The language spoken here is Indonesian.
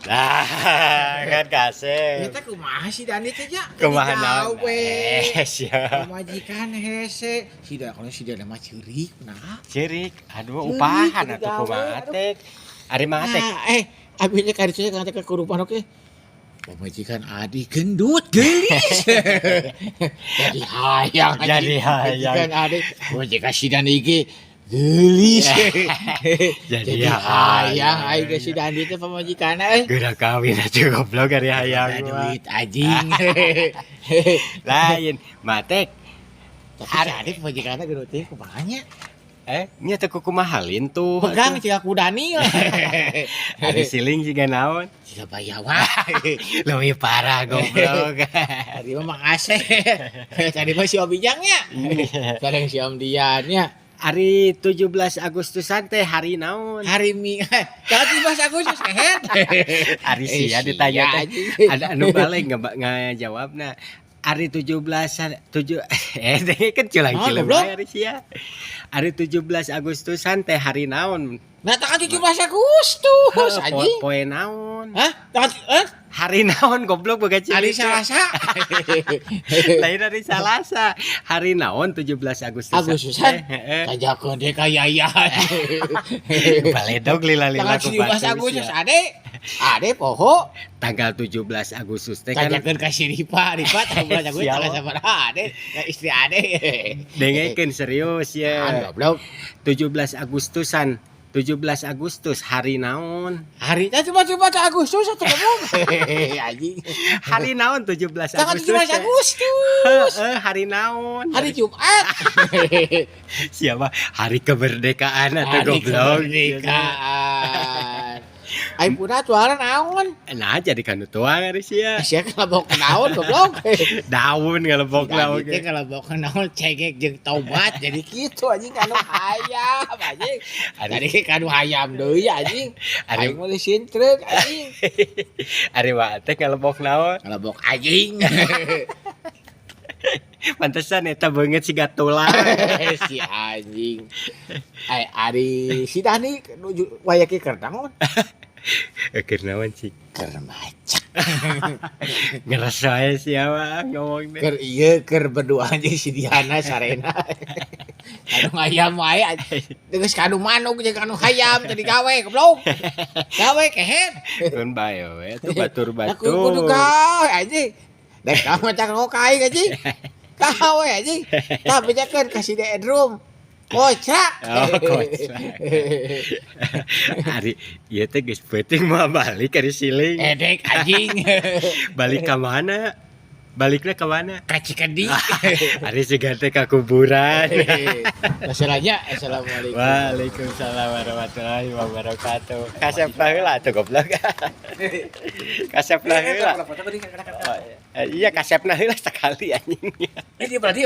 Nah, kan kasih. Eta kumaha si Dani teh nya? Kumaha naon? Siap. Majikan hese. Si Dani mah ceurik nah. Cirik, aduh upahan atuh kumaha teh. Ari mah teh. Abi teh karicanya kan teh kerupan oke. Pemajikan Adi gendut gelis. Jadi hayang. Pemajikan Adi, pemajikan si Dani ge gelis. Jadi hayang aing ge si Dani teh pemajikana Geura kawin aja goblok ari hayang. Duit anjing. Lain, matek. Tapi si Adi pemajikana gendut teh kumaha nya? Nya teh kumahalin tuh. Pegang cika ku Dani. Ari siling siga naon? Siga bayawa. Leuwih parah goblok. Tadi mah makasih. Tadi mah si Obijangnya. Kadang si Om Dian nya. Hari 17 Agustusan teh hari naon? Hari Jangan 17 Agustus head. Hari sia ditanya teh. Ada anu balik ngajawabna. Hari 17-an kan culang-culang hari sia. Hari 17 Agustusan teh hari naon? Nah, tanggal 17 Agustus anjing. Poe naon? Hah? Hari naon goblok boga Hari Salasa. Lain hari Salasa. Hari naon 17 Agustusan? Agustusan. Kajakeun deh ka yayan. Baledog lila-lila ku Tanggal 17 Agustus ade poho. Tanggal 17 Agustus teh kan kajakeun ka si Ripa tanggal 17 Agustus tanggal sabaraha ade istri ade. Dengekeun serius ya. Goblok. 17 Agustusan. 17 Agustus hari naon? Hari teh cuma Agustus atuh ngomong. Anjing. Hari naon 17 Agustus? Tanggal 17 Agustus. Hari naon? Hari Jumat. Siapa? Hari kemerdekaan atau goblok? Kemerdekaan. Aing puna tuaran naon? Nah jadi kan tuang ari sia. Sia kalebok naon goblok. Daun ngalebok naon. Jadi kalebok naon cegek jeung tobat jadi kitu anjing anu hayam anjing. Tadi kanu hayam deui anjing. Aing mah sintrek anjing. Ari mah teh ngalebok naon? Kalebok anjing. Pantesan eta beungeut siga tulang. Si anjing. Ari si Dani nuju wayake keur naon? Keur naon sih? Keur macak. Ngerasa aja siapa ngomong deh. Keur ieu keur berdua anjing si Diana sarena. Anu hayam wae geus kanu manuk jeung kanu hayam tadi gawe goblok. Gawe kehet. Mun bae we tuh batur-batur. Aku kudu gawe anjing. Dek kamu cak rokai anjing. Gawe anjing. Tah bejakeun ka si Edrum. Kocak. Oh, kocak. Ari ieu teh geus peuting mah balik ari siling. Edek anjing. Balik ka mana? Baliknya ke mana? Ka Cikedik. Ari siga teh ka kuburan. Masalahnya assalamualaikum. Waalaikumsalam warahmatullahi wabarakatuh. Kasep heula atuh goblok. Kasep heula. Iya kasepna heula sekali anjing. Ini berarti